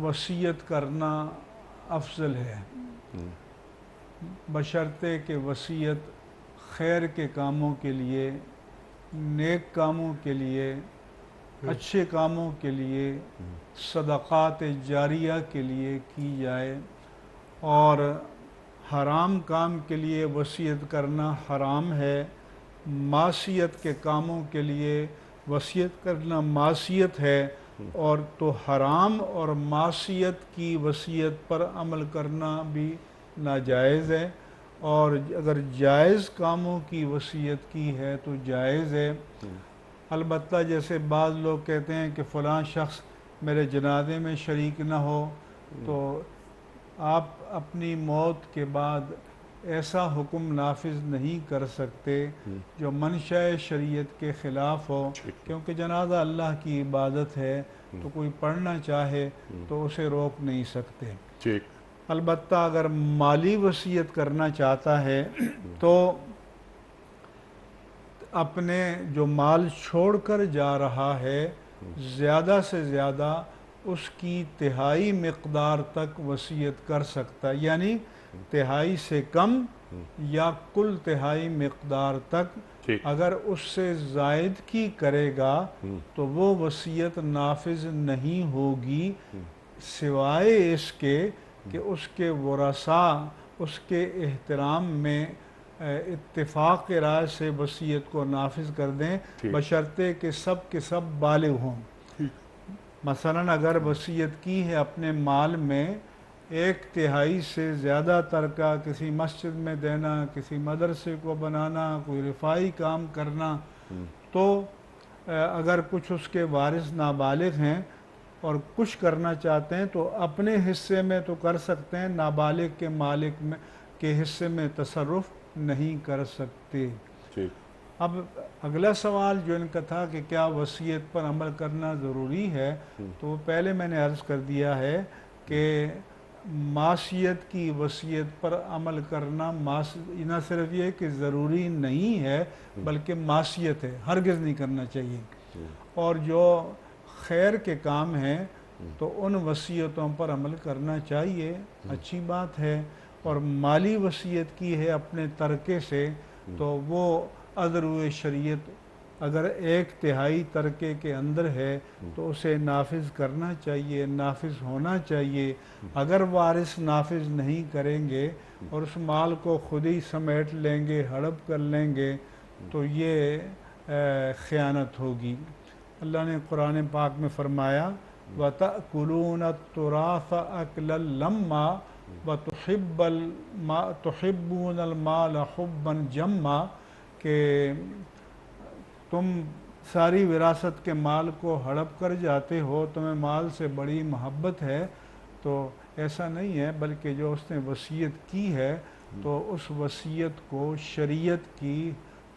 وصیت کرنا افضل ہے، بشرطے کہ وصیت خیر کے کاموں کے لیے، نیک کاموں کے لیے، اچھے کاموں کے لیے، صدقات جاریہ کے لیے کی جائے، اور حرام کام کے لیے وصیت کرنا حرام ہے، معصیت کے کاموں کے لیے وصیت کرنا معصیت ہے، اور تو حرام اور معصیت کی وصیت پر عمل کرنا بھی ناجائز ہے، اور اگر جائز کاموں کی وصیت کی ہے تو جائز ہے۔ البتہ جیسے بعض لوگ کہتے ہیں کہ فلاں شخص میرے جنازے میں شریک نہ ہو، تو آپ اپنی موت کے بعد ایسا حکم نافذ نہیں کر سکتے جو منشاء شریعت کے خلاف ہو، کیونکہ جنازہ اللہ کی عبادت ہے، تو کوئی پڑھنا چاہے تو اسے روک نہیں سکتے۔ ٹھیک۔ البتہ اگر مالی وصیت کرنا چاہتا ہے تو اپنے جو مال چھوڑ کر جا رہا ہے زیادہ سے زیادہ اس کی تہائی مقدار تک وصیت کر سکتا ہے، یعنی تہائی سے کم یا کل تہائی مقدار تک۔ ٹھیک۔ اگر اس سے زائد کی کرے گا تو وہ وصیت نافذ نہیں ہوگی، سوائے اس کے کہ اس کے ورثاء اس کے احترام میں اتفاق رائے سے وصیت کو نافذ کر دیں، بشرطے کہ سب کے سب بالغ ہوں۔ مثلاً اگر وصیت کی ہے اپنے مال میں 1/3 سے زیادہ تر کا کسی مسجد میں دینا، کسی مدرسے کو بنانا، کوئی رفاہی کام کرنا، تو اگر کچھ اس کے وارث نابالغ ہیں اور کچھ کرنا چاہتے ہیں تو اپنے حصے میں تو کر سکتے ہیں، نابالغ کے مالک میں کے حصے میں تصرف نہیں کر سکتے۔ اب اگلا سوال جو ان کا تھا کہ کیا وصیت پر عمل کرنا ضروری ہے، تو پہلے میں نے عرض کر دیا ہے کہ معصیت کی وصیت پر عمل کرنا نہ صرف یہ کہ ضروری نہیں ہے بلکہ معصیت ہے، ہرگز نہیں کرنا چاہیے۔ اور جو خیر کے کام ہیں تو ان وصیتوں پر عمل کرنا چاہیے، اچھی بات ہے۔ اور مالی وصیت کی ہے اپنے ترکے سے تو وہ عذر شریعت اگر 1/3 ترکے کے اندر ہے تو اسے نافذ کرنا چاہیے، نافذ ہونا چاہیے۔ اگر وارث نافذ نہیں کریں گے اور اس مال کو خود ہی سمیٹ لیں گے، ہڑپ کر لیں گے، تو یہ خیانت ہوگی۔ اللہ نے قرآن پاک میں فرمایا وَتَأْكُلُونَ التُّرَاثَ أَكْلًا لَمًّا وَتُحِبُّونَ الْمَالَ حُبًّا جَمًّا، کہ تم ساری وراثت کے مال کو ہڑپ کر جاتے ہو، تمہیں مال سے بڑی محبت ہے۔ تو ایسا نہیں ہے، بلکہ جو اس نے وصیت کی ہے تو اس وصیت کو شریعت کی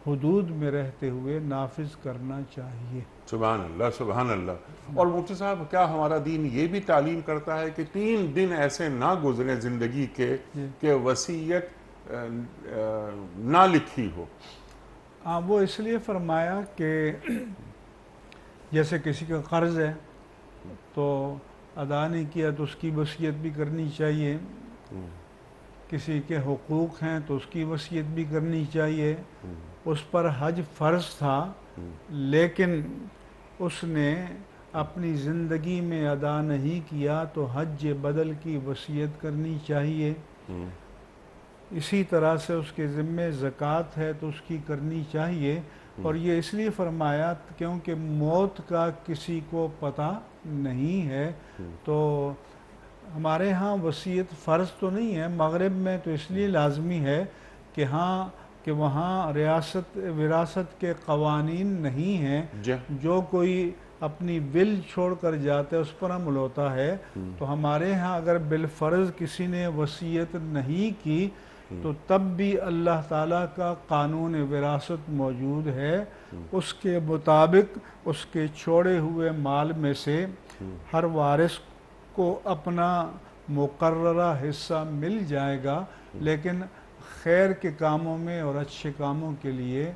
حدود میں رہتے ہوئے نافذ کرنا چاہیے۔ سبحان اللہ، سبحان اللہ۔ اور مفتی صاحب، کیا ہمارا دین یہ بھی تعلیم کرتا ہے کہ 3 دن ایسے نہ گزرے زندگی کے کہ وصیت نہ لکھی ہو؟ ہاں، وہ اس لیے فرمایا کہ جیسے کسی کا قرض ہے تو ادا نہیں کیا تو اس کی وصیت بھی کرنی چاہیے، کسی کے حقوق ہیں تو اس کی وصیت بھی کرنی چاہیے۔ اس پر حج فرض تھا لیکن اس نے اپنی زندگی میں ادا نہیں کیا تو حج بدل کی وصیت کرنی چاہیے۔ اسی طرح سے اس کے ذمے زکوٰۃ ہے تو اس کی کرنی چاہیے۔ اور یہ اس لیے فرمایا کیونکہ موت کا کسی کو پتہ نہیں ہے، تو ہمارے ہاں وصیت فرض تو نہیں ہے، مغرب میں تو اس لیے لازمی ہے کہ وہاں وراثت کے قوانین نہیں ہیں، جو کوئی اپنی ول چھوڑ کر جاتا ہے اس پر عمل ہوتا ہے۔ تو ہمارے ہاں اگر بالفرض کسی نے وصیت نہیں کی تو تب بھی اللہ تعالیٰ کا قانون وراثت موجود ہے، اس کے مطابق اس کے چھوڑے ہوئے مال میں سے ہر وارث کو اپنا مقررہ حصہ مل جائے گا، لیکن خیر کے کاموں میں اور اچھے کاموں کے لیے،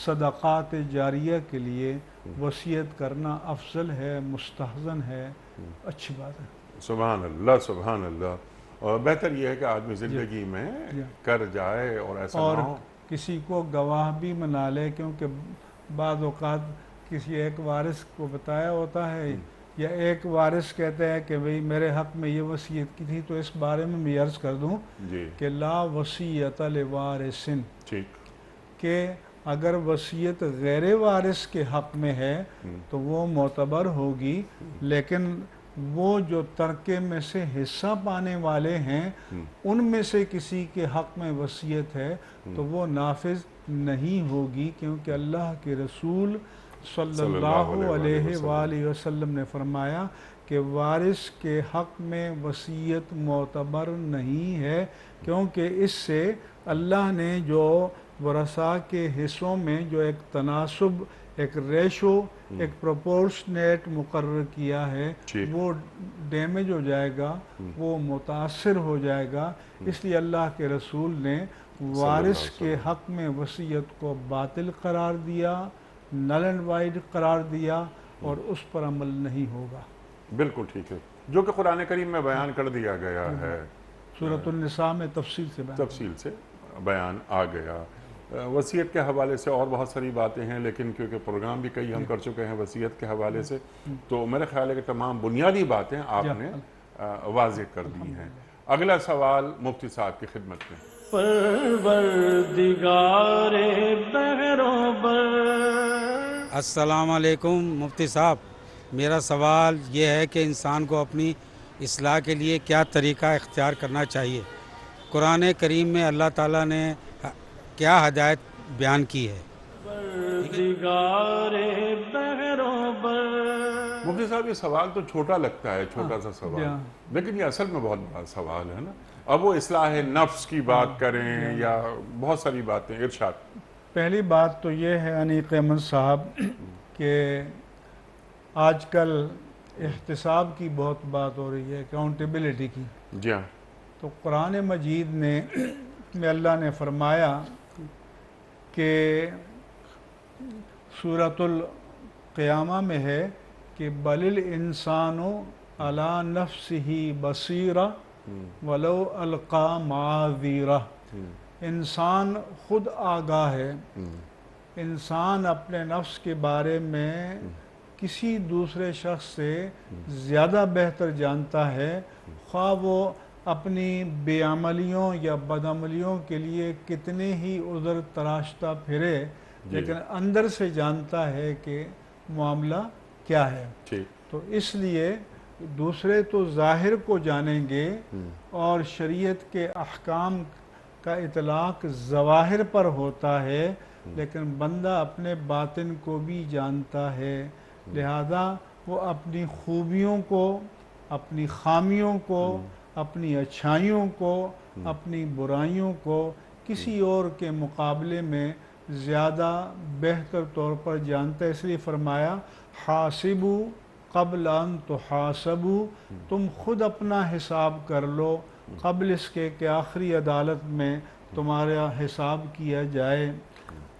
صدقات جاریہ کے لیے وصیت کرنا افضل ہے، مستحسن ہے، اچھی بات ہے۔ سبحان اللہ، سبحان اللہ۔ اور بہتر یہ ہے کہ آدمی زندگی میں کر جائے اور ایسا نہ ہو کسی کو گواہ بھی بنا لے، کیونکہ بعض اوقات کسی ایک وارث کو بتایا ہوتا ہے، یا ایک وارث کہتے ہیں کہ بھئی میرے حق میں یہ وصیت کی تھی، تو اس بارے میں میں عرض کر دوں جی کہ لا وصیت لوارث، ٹھیک، کہ اگر وصیت غیر وارث کے حق میں ہے تو وہ معتبر ہوگی، لیکن وہ جو ترکے میں سے حصہ پانے والے ہیں ان میں سے کسی کے حق میں وصیت ہے تو وہ نافذ نہیں ہوگی، کیونکہ اللہ کے رسول صلی اللہ علیہ وآلہ وسلم نے فرمایا کہ وارث کے حق میں وصیت معتبر نہیں ہے، کیونکہ اس سے اللہ نے جو ورثاء کے حصوں میں جو ایک تناسب، ایک ریشو، ایک پروپورشنیٹ مقرر کیا ہے، وہ ڈیمیج ہو جائے گا، وہ متاثر ہو جائے گا۔ اس لیے اللہ کے رسول نے وارث کے حق میں وصیت کو باطل قرار دیا، نل اینڈ وائڈ قرار دیا، اور اس پر عمل نہیں ہوگا۔ بالکل ٹھیک ہے، جو کہ قرآن کریم میں بیان کر دیا گیا ہے، سورۃ النساء میں تفصیل سے بیان آ گیا۔ وصیت کے حوالے سے اور بہت ساری باتیں ہیں، لیکن کیونکہ پروگرام بھی کئی ہم کر چکے ہیں وصیت کے حوالے سے، تو میرے خیال ہے کہ تمام بنیادی باتیں آپ نے واضح کر دی ہیں۔ اگلا سوال مفتی صاحب کی خدمت میں۔ پروردگار بہروبر، السلام علیکم مفتی صاحب، میرا سوال یہ ہے کہ انسان کو اپنی اصلاح کے لیے کیا طریقہ اختیار کرنا چاہیے؟ قرآن کریم میں اللہ تعالیٰ نے کیا ہدایت بیان کی ہے؟ مفتی صاحب یہ سوال تو چھوٹا لگتا ہے، چھوٹا سا سوال، لیکن یہ اصل میں بہت بڑا سوال ہے نا۔ اب وہ اصلاح نفس کی بات کریں یا بہت ساری باتیں، ارشاد۔ پہلی بات تو یہ ہے انیق احمد صاحب کہ آج کل احتساب کی بہت بات ہو رہی ہے، اکاؤنٹیبلٹی کی۔ جی ہاں۔ تو قرآن مجید میں اللہ نے فرمایا کہ سورۃ القیامہ میں ہے کہ بل الانسان علی نفسہ بصیرہ ولو القی معاذیرہ، انسان خود آگاہ ہے، انسان اپنے نفس کے بارے میں کسی دوسرے شخص سے زیادہ بہتر جانتا ہے، خواہ وہ اپنی بے عملیوں یا بدعملیوں کے لیے کتنے ہی عذر تراشتا پھرے، لیکن اندر سے جانتا ہے کہ معاملہ کیا ہے۔ تو اس لیے دوسرے تو ظاہر کو جانیں گے اور شریعت کے احکام کا اطلاق ظواہر پر ہوتا ہے، لیکن بندہ اپنے باطن کو بھی جانتا ہے، لہذا وہ اپنی خوبیوں کو، اپنی خامیوں کو، اپنی اچھائیوں کو، اپنی برائیوں کو کسی اور کے مقابلے میں زیادہ بہتر طور پر جانتا ہے۔ اس لیے فرمایا حاسبو قبل ان تحاسبو، تم خود اپنا حساب کر لو قبل اس کے کہ آخری عدالت میں تمہارا حساب کیا جائے۔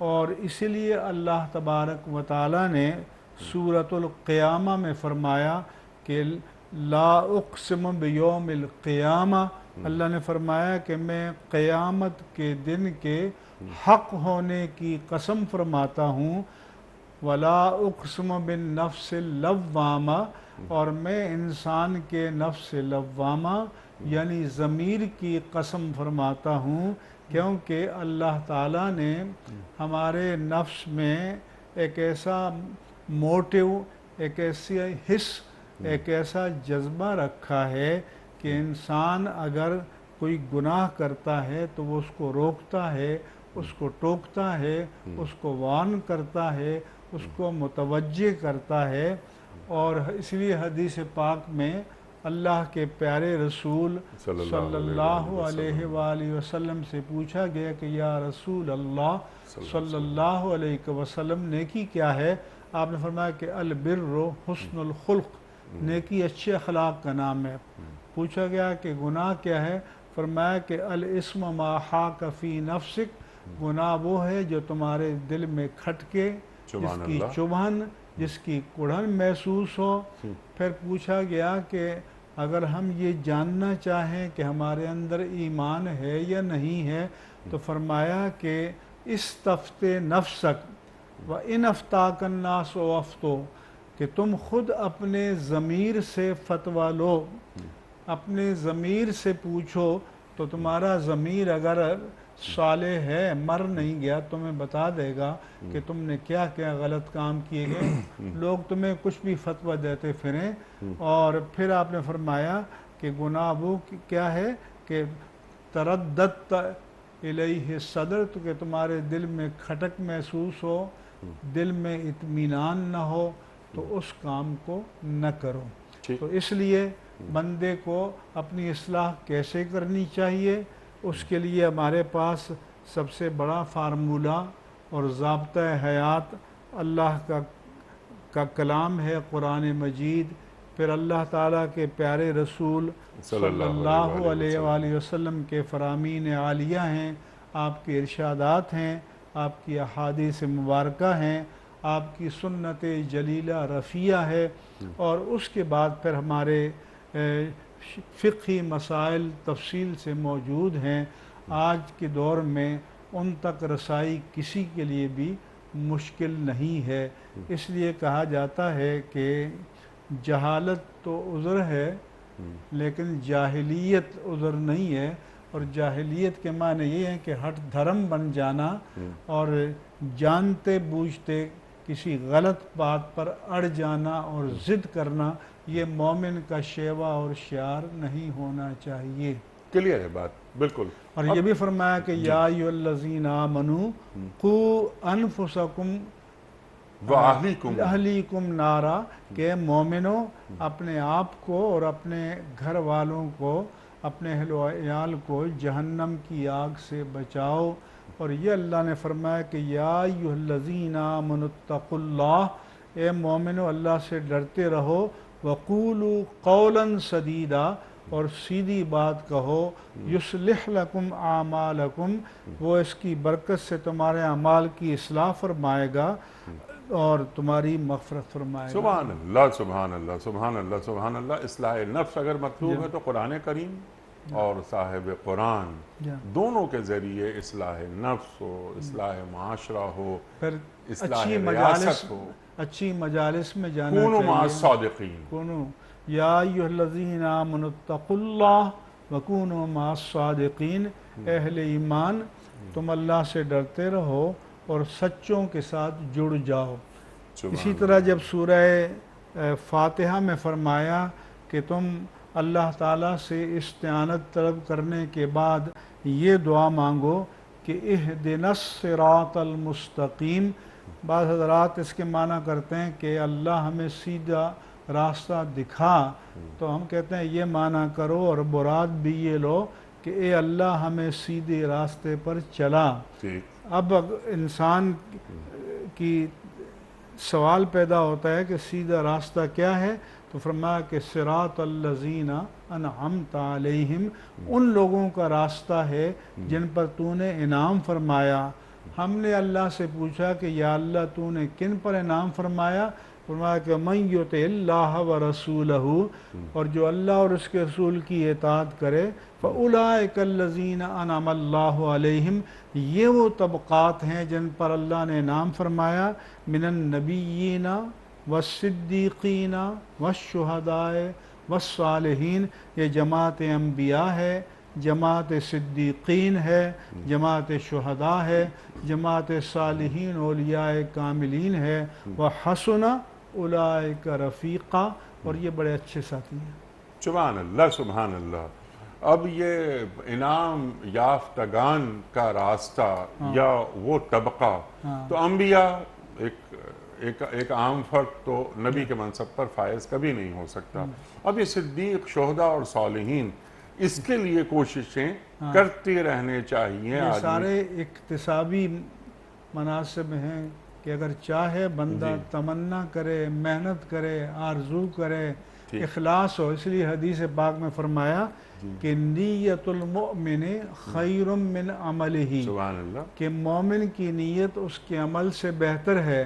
اور اسی لیے اللہ تبارک و تعالی نے سورۃ القیامہ میں فرمایا کہ لا اقسم بیوم القیامہ، اللہ نے فرمایا کہ میں قیامت کے دن کے حق ہونے کی قسم فرماتا ہوں، ولا اقسم بالنفس اللوامہ، اور میں انسان کے نفس لوامہ یعنی ضمیر کی قسم فرماتا ہوں، کیونکہ اللہ تعالیٰ نے ہمارے نفس میں ایک ایسا موٹیو، ایک ایسی حس، ایک ایسا جذبہ رکھا ہے کہ انسان اگر کوئی گناہ کرتا ہے تو وہ اس کو روکتا ہے، اس کو ٹوکتا ہے، اس کو وارن کرتا ہے، اس کو متوجہ کرتا ہے۔ اور اس لیے حدیث پاک میں اللہ کے پیارے رسول صلی اللہ علیہ وآلہ وسلم سے پوچھا گیا کہ یا رسول اللہ صلی اللہ علیہ وسلم نیکی کیا ہے؟ آپ نے فرمایا کہ البر حسن الخلق، نیکی اچھے اخلاق کا نام ہے۔ پوچھا گیا کہ گناہ کیا ہے؟ فرمایا کہ الاسم ما حاک فی نفسک، گناہ وہ ہے جو تمہارے دل میں کھٹکے، جس کی چبھن، جس کی کڑھن محسوس ہو۔ پھر پوچھا گیا کہ اگر ہم یہ جاننا چاہیں کہ ہمارے اندر ایمان ہے یا نہیں ہے، تو فرمایا کہ استفت نفسک و ان افتاک الناس و افتو، کہ تم خود اپنے ضمیر سے فتویٰ لو، اپنے ضمیر سے پوچھو، تو تمہارا ضمیر اگر صالح ہے، مر نہیں گیا، تمہیں بتا دے گا کہ تم نے کیا کیا غلط کام کیے گئے۔ لوگ تمہیں کچھ بھی فتویٰ دیتے پھریں۔ اور پھر آپ نے فرمایا کہ گناہ وہ کیا ہے کہ ترددت الیہ صدر، تو کہ تمہارے دل میں کھٹک محسوس ہو، دل میں اطمینان نہ ہو، تو اس کام کو نہ کرو۔ تو اس لیے بندے کو اپنی اصلاح کیسے کرنی چاہیے، اس کے لیے ہمارے پاس سب سے بڑا فارمولہ اور ضابطہ حیات اللہ کا کلام ہے، قرآن مجید، پھر اللہ تعالیٰ کے پیارے رسول صلی اللہ علیہ وآلہ وسلم کے فرامین عالیہ ہیں، آپ کے ارشادات ہیں، آپ کی احادیث مبارکہ ہیں، آپ کی سنت جلیلہ رفیہ ہے، اور اس کے بعد پھر ہمارے فقہی مسائل تفصیل سے موجود ہیں۔ آج کے دور میں ان تک رسائی کسی کے لیے بھی مشکل نہیں ہے، اس لیے کہا جاتا ہے کہ جہالت تو عذر ہے لیکن جاہلیت عذر نہیں ہے، اور جاہلیت کے معنی یہ ہے کہ ہٹ دھرم بن جانا اور جانتے بوجھتے کسی غلط بات پر اڑ جانا اور ضد کرنا، یہ مومن کا شیوا اور شعار نہیں ہونا چاہیے۔ کلیئر ہے بات، بالکل۔ اور یہ بھی فرمایا کہ یا ایھا الذین آمنوا قوا انفسکم اہلیکم نارا، کہ مومنوں اپنے آپ کو اور اپنے گھر والوں کو، اپنے اہل و عیال کو جہنم کی آگ سے بچاؤ۔ اور یہ اللہ نے فرمایا کہ یا ایھا الذین آمنوا اتقوا اللہ، اے مومنو اللہ سے ڈرتے رہو، وقولوا قولا سدیدا، اور سیدھی بات کہو، یصلح لکم اعمالکم، وہ اس کی برکت سے تمہارے اعمال کی اصلاح فرمائے گا اور تمہاری مغفرت فرمائے گا۔ سبحان اللہ، سبحان اللہ، سبحان اللہ، سبحان اللہ۔ اصلاح نفس اگر مطلوب ہے تو قرآن کریم اور صاحب قرآن دونوں کے ذریعے اصلاح نفس ہو، اصلاح معاشرہ ہو، پھر اصلاح ریاست ہو۔ اچھی مجالس میں جانا کونوا مع چاہیے۔ الصادقین، کونوا یا ایھا الذین آمنوا اتقوا اللہ وکونوا مع الصادقین، اہل ایمان تم اللہ سے ڈرتے رہو اور سچوں کے ساتھ جڑ جاؤ۔ اسی طرح جب سورہ فاتحہ میں فرمایا کہ تم اللہ تعالیٰ سے استعانت طلب کرنے کے بعد یہ دعا مانگو کہ اہدنا الصراط المستقیم، بعض حضرات اس کے معنی کرتے ہیں کہ اللہ ہمیں سیدھا راستہ دکھا، تو ہم کہتے ہیں یہ معنی کرو اور مراد بھی یہ لو کہ اے اللہ ہمیں سیدھے راستے پر چلا۔ اب انسان کی سوال پیدا ہوتا ہے کہ سیدھا راستہ کیا ہے، تو فرمایا کہ صراط الذین انعمت علیہم، ان لوگوں کا راستہ ہے جن پر تو نے انعام فرمایا۔ ہم نے اللہ سے پوچھا کہ یا اللہ تو نے کن پر انعام فرمایا؟ فرمایا کہ من یطع اللہ ورسولہ، اور جو اللہ اور اس کے رسول کی اطاعت کرے، فاولئک الذین انعم اللہ علیہم، یہ وہ طبقات ہیں جن پر اللہ نے انعام فرمایا، من النبیین والصدیقین والشہداء والصالحین، یہ جماعت انبیاء ہے، جماعت صدیقین ہے، جماعت شہداء ہے، جماعت صالحین اولیاء کاملین ہے، وحسن اولئک رفیقا، اور یہ بڑے اچھے ساتھی ہیں۔ سبحان اللہ، سبحان اللہ۔ اب یہ انعام یافتگان کا راستہ یا وہ طبقہ، تو انبیاء ایک عام فرد تو نبی کے منصب پر فائز کبھی نہیں ہو سکتا۔ اب یہ صدیق، شہداء اور صالحین، اس کے لیے کوششیں کرتے رہنے چاہیے۔ یہ سارے اکتسابی مناصب ہیں کہ اگر چاہے بندہ تمنا کرے، محنت کرے، آرزو کرے، اخلاص ہو۔ اس لیے حدیث پاک میں فرمایا کہ نیت المؤمن خیر من عملہ، سبحان اللہ، کہ مومن کی نیت اس کے عمل سے بہتر ہے۔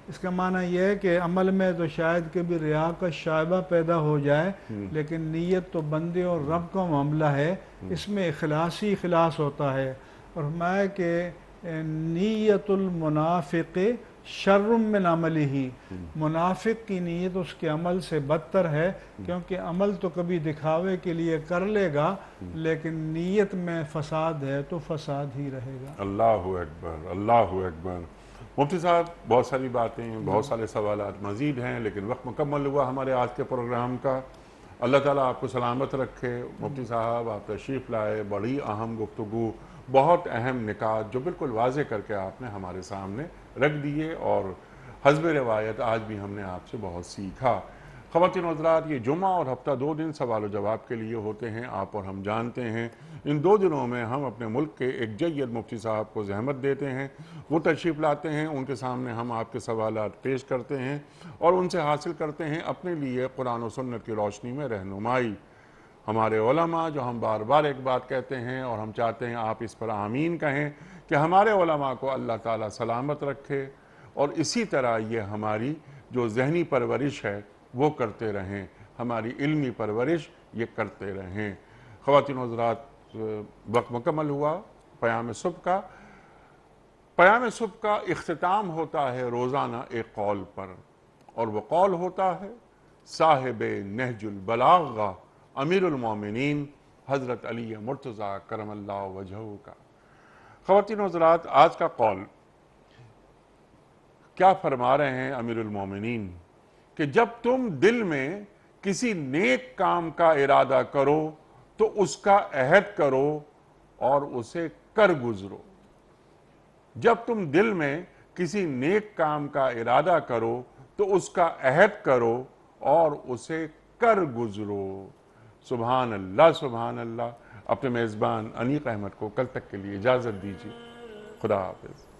اس کا معنی یہ ہے کہ عمل میں تو شاید کبھی ریا کا شائبہ پیدا ہو جائے، لیکن نیت تو بندے اور رب کا معاملہ ہے، اس میں اخلاص ہی اخلاص ہوتا ہے۔ اور فرمایا کہ نیت المنافق شر من عملہ، منافق کی نیت اس کے عمل سے بدتر ہے، کیونکہ عمل تو کبھی دکھاوے کے لیے کر لے گا لیکن نیت میں فساد ہے تو فساد ہی رہے گا۔ اللہ اکبر، اللہ اکبر۔ مفتی صاحب بہت ساری باتیں ہیں، بہت سارے سوالات مزید ہیں، لیکن وقت مکمل ہوا ہمارے آج کے پروگرام کا۔ اللہ تعالیٰ آپ کو سلامت رکھے۔ مفتی صاحب آپ تشریف لائے، بڑی اہم گفتگو، بہت اہم نکات جو بالکل واضح کر کے آپ نے ہمارے سامنے رکھ دیے، اور حسب روایت آج بھی ہم نے آپ سے بہت سیکھا۔ خواتین و حضرات، یہ جمعہ اور ہفتہ 2 دن سوال و جواب کے لیے ہوتے ہیں، آپ اور ہم جانتے ہیں۔ ان 2 دنوں میں ہم اپنے ملک کے ایک جید مفتی صاحب کو زحمت دیتے ہیں، وہ تشریف لاتے ہیں، ان کے سامنے ہم آپ کے سوالات پیش کرتے ہیں اور ان سے حاصل کرتے ہیں اپنے لیے قرآن و سنت کی روشنی میں رہنمائی۔ ہمارے علماء، جو ہم بار بار ایک بات کہتے ہیں اور ہم چاہتے ہیں آپ اس پر آمین کہیں، کہ ہمارے علماء کو اللہ تعالیٰ سلامت رکھے اور اسی طرح یہ ہماری جو ذہنی پرورش ہے وہ کرتے رہیں، ہماری علمی پرورش یہ کرتے رہیں۔ خواتین و حضرات، وقت مکمل ہوا پیام صبح کا۔ پیام صبح کا اختتام ہوتا ہے روزانہ ایک قول پر، اور وہ قول ہوتا ہے صاحب نہج البلاغہ امیر المومنین حضرت علی مرتضیٰ کرم اللہ وجہہ کا۔ خواتین و حضرات، آج کا قول کیا فرما رہے ہیں امیر المومنین، کہ جب تم دل میں کسی نیک کام کا ارادہ کرو تو اس کا عہد کرو اور اسے کر گزرو۔ جب تم دل میں کسی نیک کام کا ارادہ کرو تو اس کا عہد کرو اور اسے کر گزرو۔ سبحان اللہ، سبحان اللہ۔ اپنے میزبان انیق احمد کو کل تک کے لیے اجازت دیجیے۔ خدا حافظ۔